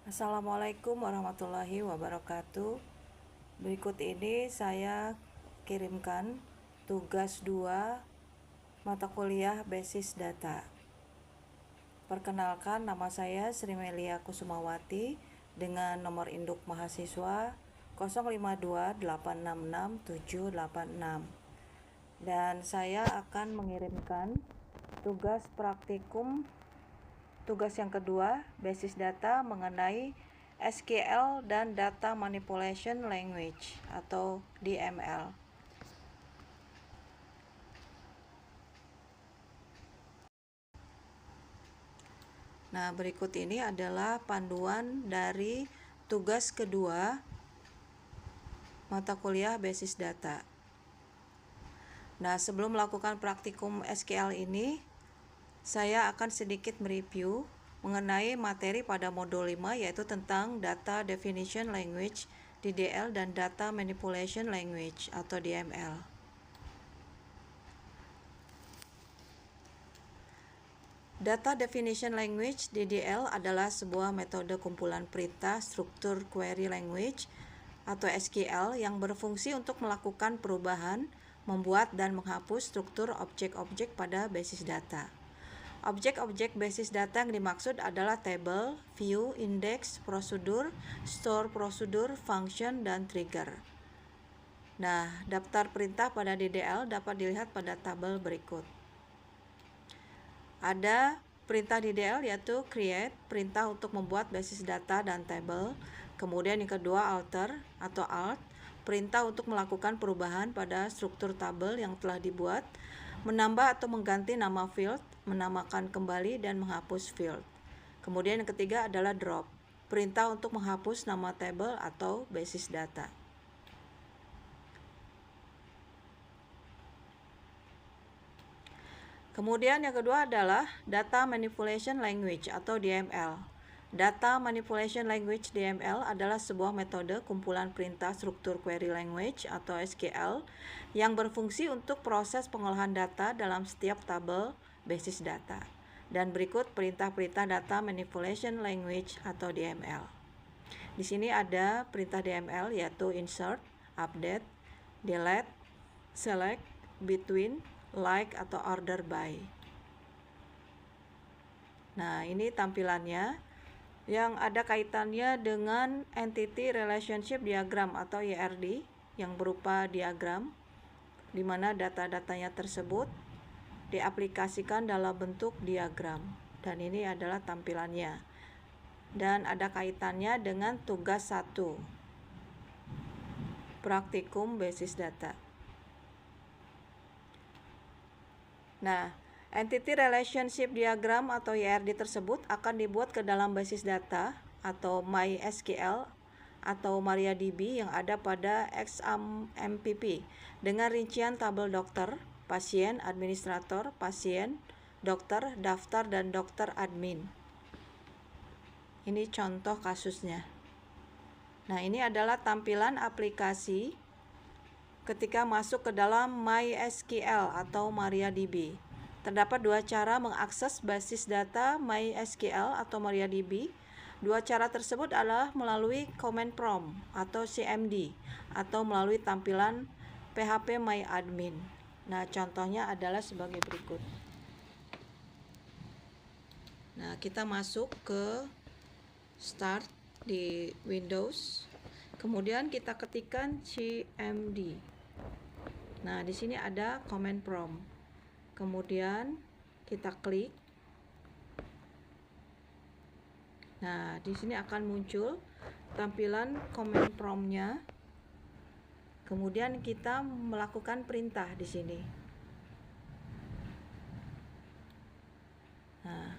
Assalamualaikum warahmatullahi wabarakatuh. Berikut ini saya kirimkan tugas 2 mata kuliah basis data. Perkenalkan, nama saya Sri Melia Kusumawati dengan nomor induk mahasiswa 0528666786. Dan saya akan mengirimkan tugas yang kedua, basis data mengenai SQL dan Data Manipulation Language atau DML. Nah, berikut ini adalah panduan dari tugas kedua mata kuliah basis data. Nah, sebelum melakukan praktikum SQL ini, saya akan sedikit mereview mengenai materi pada modul 5, yaitu tentang Data Definition Language (DDL) dan Data Manipulation Language atau DML. Data Definition Language (DDL) adalah sebuah metode kumpulan perintah struktur query language atau SQL yang berfungsi untuk melakukan perubahan, membuat dan menghapus struktur objek-objek pada basis data. Objek-objek basis data yang dimaksud adalah table, view, index, prosedur, store prosedur, function, dan trigger. Nah, daftar perintah pada DDL dapat dilihat pada tabel berikut. Ada perintah DDL yaitu create, perintah untuk membuat basis data dan table. Kemudian yang kedua alter atau alt, perintah untuk melakukan perubahan pada struktur tabel yang telah dibuat, menambah atau mengganti nama field, menamakan kembali dan menghapus field. Kemudian yang ketiga adalah drop, perintah untuk menghapus nama table atau basis data. Kemudian yang kedua adalah Data Manipulation Language atau DML. Data Manipulation Language (DML) adalah sebuah metode kumpulan perintah struktur query language atau SQL yang berfungsi untuk proses pengolahan data dalam setiap tabel basis data. Dan berikut perintah-perintah Data Manipulation Language atau DML. Di sini ada perintah DML yaitu insert, update, delete, select, between, like atau order by. Nah, ini tampilannya yang ada kaitannya dengan Entity Relationship Diagram atau ERD yang berupa diagram di mana data-datanya tersebut diaplikasikan dalam bentuk diagram. Dan ini adalah tampilannya. Dan ada kaitannya dengan tugas 1, praktikum basis data. Nah, Entity Relationship Diagram atau ERD tersebut akan dibuat ke dalam basis data atau MySQL atau MariaDB yang ada pada XAMPP dengan rincian tabel dokter, pasien, administrator, pasien, dokter, daftar, dan dokter admin. Ini contoh kasusnya. Nah, ini adalah tampilan aplikasi ketika masuk ke dalam MySQL atau MariaDB. Terdapat dua cara mengakses basis data MySQL atau MariaDB. Dua cara tersebut adalah melalui command prompt atau CMD atau melalui tampilan PHP My Admin. Nah, contohnya adalah sebagai berikut. Nah, kita masuk ke Start di Windows. Kemudian kita ketikkan CMD. Nah, di sini ada command prompt. Kemudian kita klik. Nah, di sini akan muncul tampilan command prompt-nya. Kemudian kita melakukan perintah di sini. Nah,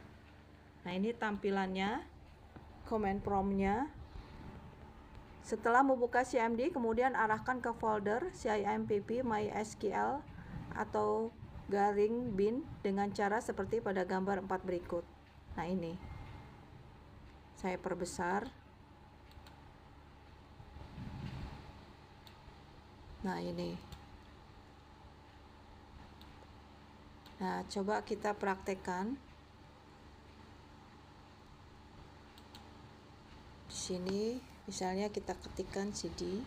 ini tampilannya, command prompt-nya. Setelah membuka CMD, kemudian arahkan ke folder CIMPP MySQL atau garing bin dengan cara seperti pada gambar 4 berikut. Nah, ini saya perbesar. Nah, ini. Nah, coba kita praktekkan. sini misalnya kita ketikkan cd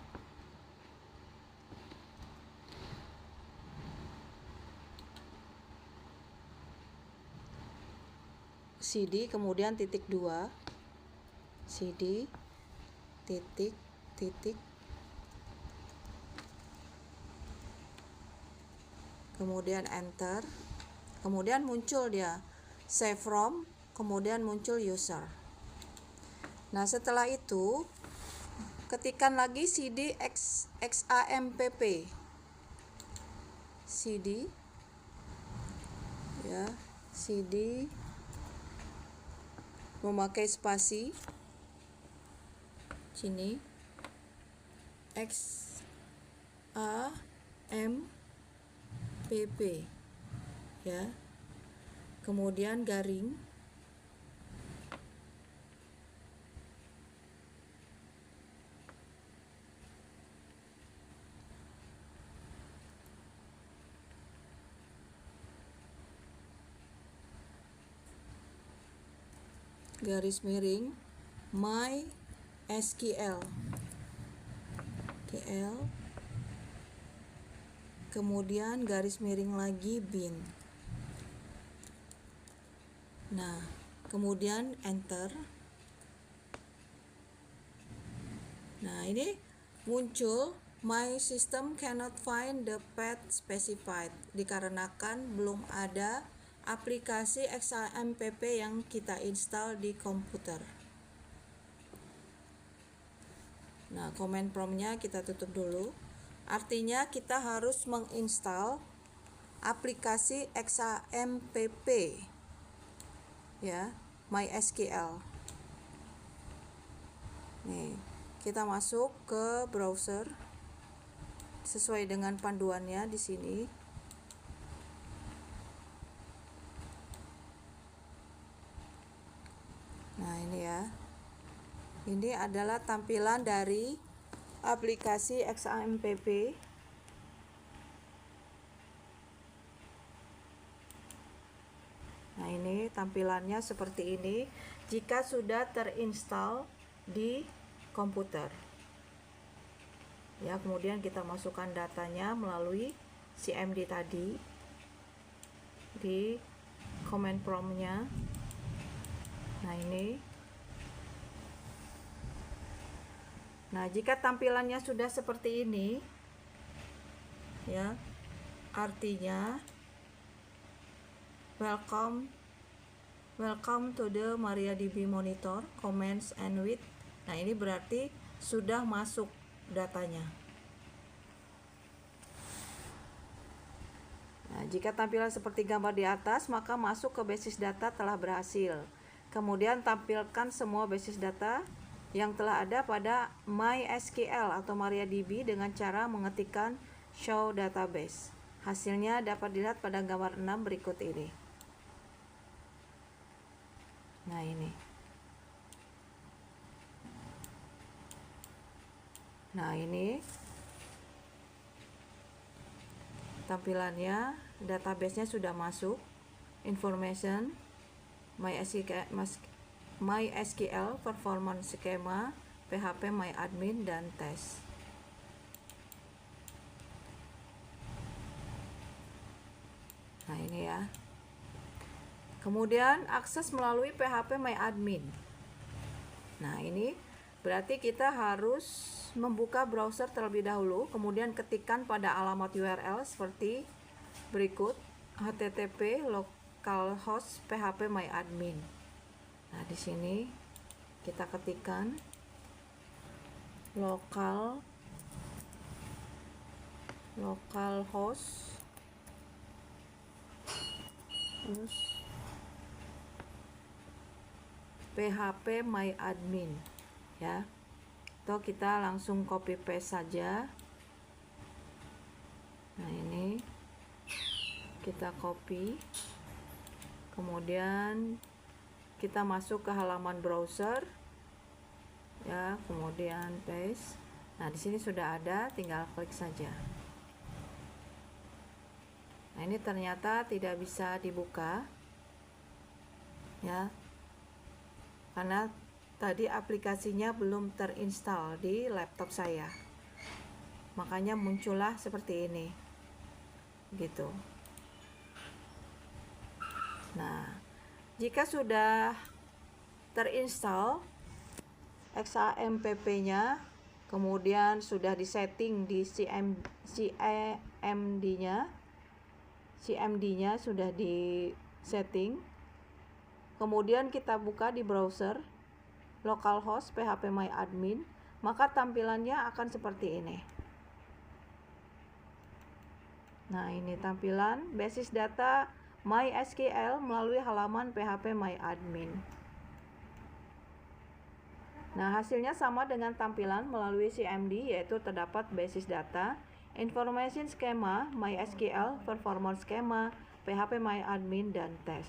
kemudian titik 2 cd titik kemudian enter, kemudian muncul dia save from, kemudian muncul user. Nah setelah itu ketikkan lagi cd xampp cd ya, cd memakai spasi sini xampp ya, kemudian garis miring MySQL kemudian garis miring lagi bin. Nah kemudian enter. Nah ini muncul my system cannot find the path specified, dikarenakan belum ada aplikasi XAMPP yang kita install di komputer. Nah command promptnya kita tutup dulu, artinya kita harus menginstal aplikasi XAMPP ya, MySQL. Nih kita masuk ke browser sesuai dengan panduannya di sini. Nah ini ya, ini adalah tampilan dari aplikasi XAMPP. Nah ini tampilannya seperti ini jika sudah terinstall di komputer ya. Kemudian kita masukkan datanya melalui cmd tadi di command promptnya. Nah ini, nah jika tampilannya sudah seperti ini ya, artinya welcome to the MariaDB monitor comments and with. Nah ini berarti sudah masuk datanya. Nah jika tampilan seperti gambar di atas, maka masuk ke basis data telah berhasil. Kemudian tampilkan semua basis data yang telah ada pada MySQL atau MariaDB dengan cara mengetikkan show database. Hasilnya dapat dilihat pada gambar 6 berikut ini. Nah ini. Nah ini tampilannya, database-nya sudah masuk. Information, MySQL, performance schema, PHP MyAdmin, dan tes. Nah ini ya. Kemudian akses melalui PHP MyAdmin. Nah ini berarti kita harus membuka browser terlebih dahulu, kemudian ketikkan pada alamat URL seperti berikut: http localhost php myadmin. Nah di sini kita ketikkan localhost php myadmin ya, atau kita langsung copy paste saja. Nah ini kita copy, kemudian kita masuk ke halaman browser ya, kemudian paste. Nah di sini sudah ada, tinggal klik saja. Nah ini ternyata tidak bisa dibuka ya, karena tadi aplikasinya belum terinstall di laptop saya, makanya muncullah seperti ini gitu. Nah, jika sudah terinstall XAMPP-nya, kemudian sudah disetting di CMD-nya sudah disetting, kemudian kita buka di browser localhost phpMyAdmin, maka tampilannya akan seperti ini. Nah, ini tampilan basis data MySQL melalui halaman phpMyAdmin. Nah, hasilnya sama dengan tampilan melalui CMD, yaitu terdapat basis data, information schema, MySQL, performance schema, phpMyAdmin, dan tes.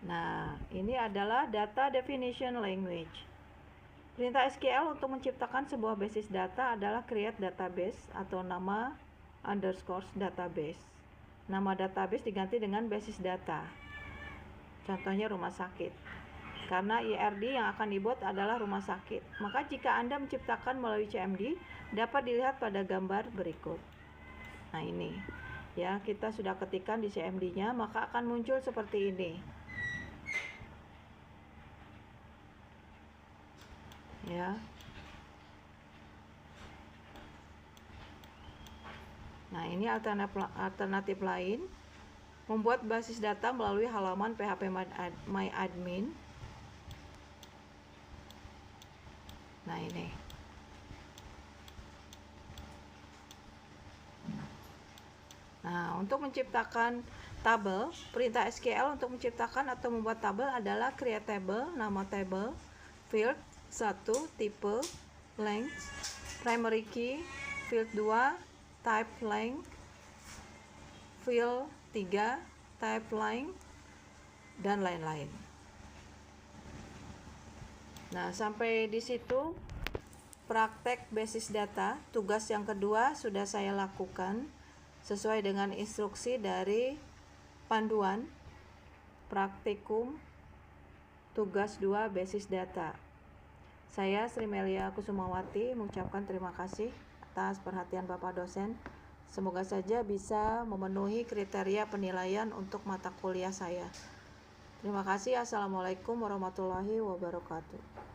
Nah, ini adalah data definition language. Perintah SQL untuk menciptakan sebuah basis data adalah create database atau nama underscore database. Nama database diganti dengan basis data. Contohnya rumah sakit. Karena IRD yang akan dibuat adalah rumah sakit. Maka jika Anda menciptakan melalui CMD, dapat dilihat pada gambar berikut. Nah, ini. Ya, kita sudah ketikkan di CMD-nya, maka akan muncul seperti ini. Ya. Nah, ini alternatif lain, membuat basis data melalui halaman phpMyAdmin. Nah, ini. Nah, untuk menciptakan tabel, perintah SQL untuk menciptakan atau membuat tabel adalah create table, nama table, field 1, tipe, length, primary key, field 2, type length, field 3, type length, dan lain-lain. Nah, sampai di situ praktek basis data. Tugas yang kedua sudah saya lakukan sesuai dengan instruksi dari panduan praktikum tugas 2 basis data. Saya Sri Melia Kusumawati mengucapkan terima kasih atas perhatian Bapak dosen. Semoga saja bisa memenuhi kriteria penilaian untuk mata kuliah saya. Terima kasih. Assalamualaikum warahmatullahi wabarakatuh.